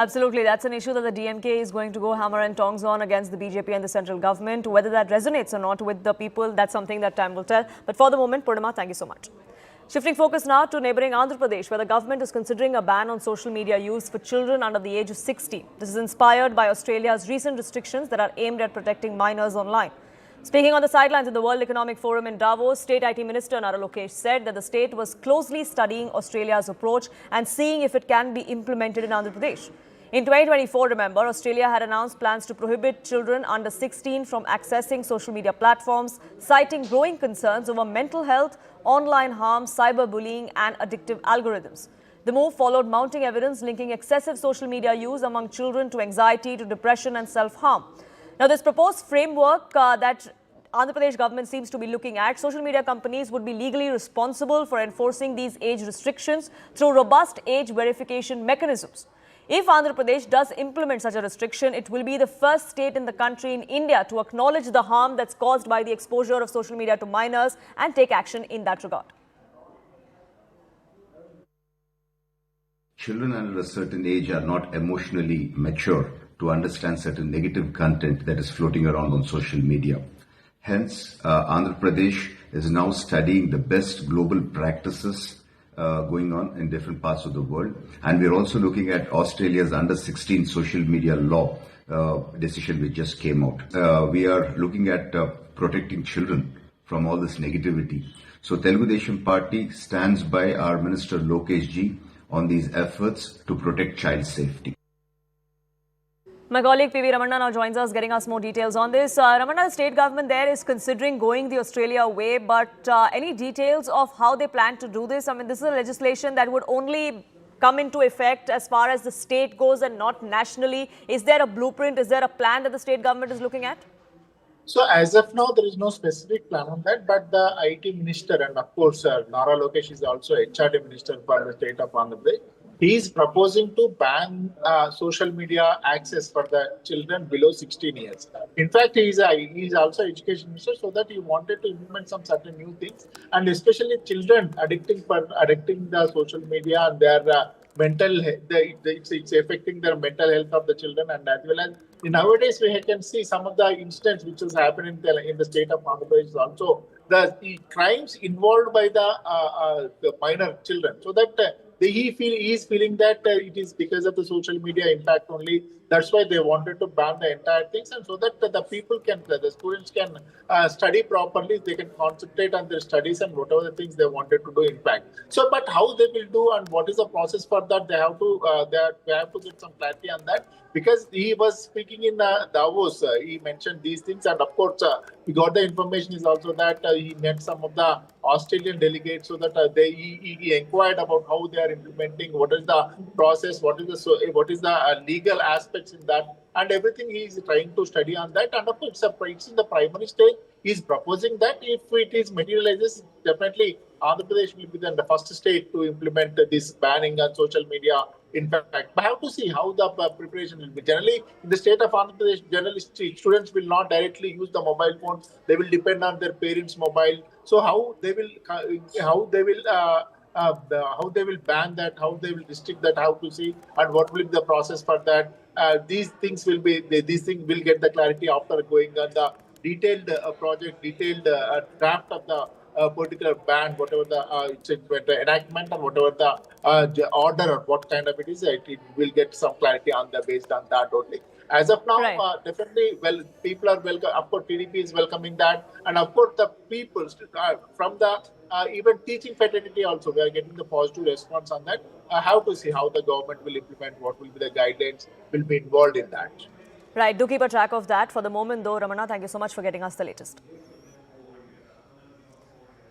Absolutely. That's an issue that the DMK is going to go hammer and tongs on against the BJP and the central government. Whether that resonates or not with the people, that's something that time will tell. But for the moment, Purnima, thank you so much. Shifting focus now to neighbouring Andhra Pradesh, where the government is considering a ban on social media use for children under the age of 16. This is inspired by Australia's recent restrictions that are aimed at protecting minors online. Speaking on the sidelines at the World Economic Forum in Davos, State IT Minister Nara Lokesh said that the state was closely studying Australia's approach and seeing if it can be implemented in Andhra Pradesh. In 2024, remember, Australia had announced plans to prohibit children under 16 from accessing social media platforms, citing growing concerns over mental health, online harm, cyberbullying and addictive algorithms. The move followed mounting evidence linking excessive social media use among children to anxiety, to depression and self-harm. Now, this proposed framework that Andhra Pradesh government seems to be looking at, social media companies would be legally responsible for enforcing these age restrictions through robust age verification mechanisms. If Andhra Pradesh does implement such a restriction, it will be the first state in the country in India to acknowledge the harm that's caused by the exposure of social media to minors and take action in that regard. Children under a certain age are not emotionally mature to understand certain negative content that is floating around on social media. Hence, Andhra Pradesh is now studying the best global practices going on in different parts of the world. And we're also looking at Australia's under 16 social media law decision which just came out. We are looking at protecting children from all this negativity. So Telugu Desam Party stands by our Minister Lokesh ji on these efforts to protect child safety. My colleague P.V. Ramana now joins us, getting us more details on this. Ramana, the state government there is considering going the Australia way, but any details of how they plan to do this? I mean, this is a legislation that would only come into effect as far as the state goes and not nationally. Is there a blueprint? Is there a plan that the state government is looking at? So as of now, there is no specific plan on that, but the IT minister and of course Nara Lokesh is also HRD minister for the state of Andhra Pradesh. He is proposing to ban social media access for the children below 16 years. In fact, he is also education minister, so that he wanted to implement some certain new things, and especially children addicting the social media and their mental health. It's affecting their mental health of the children, and as well as nowadays we can see some of the incidents which is happening in the state of Andhra Pradesh also the crimes involved by the minor children, so that he is feeling that it is because of the social media impact only. That's why they wanted to ban the entire things, and so that the students can study properly. They can concentrate on their studies and whatever the things they wanted to do in fact. So, but how they will do and what is the process for that? They have to get some clarity on that, because he was speaking in Davos. He mentioned these things, and of course, we got the information is also that he met some of the Australian delegates, so that he inquired about how they are implementing, what is the process, what is the legal aspects in that, and everything he is trying to study on that. And of course, it's in the primary stage. He is proposing that if it is materializes, definitely Andhra Pradesh will be the first state to implement this banning on social media. In fact, I have to see how the preparation will be. Generally, in the state of Andhra Pradesh, generally students will not directly use the mobile phones. They will depend on their parents' mobile. So how they will ban that, how they will restrict that, how to see, and what will be the process for that. These things will get the clarity after going on the detailed draft of the particular ban, whatever the enactment or whatever the order or what kind of it is, it will get some clarity on the based on that only. As of now, right. Definitely, people are welcome. Of course, TDP is welcoming that, and of course, the people from the even teaching fraternity also, we are getting the positive response on that. How to see how the government will implement, what will be the guidelines, will be involved in that. Right. Do keep a track of that. For the moment, though, Ramana, thank you so much for getting us the latest.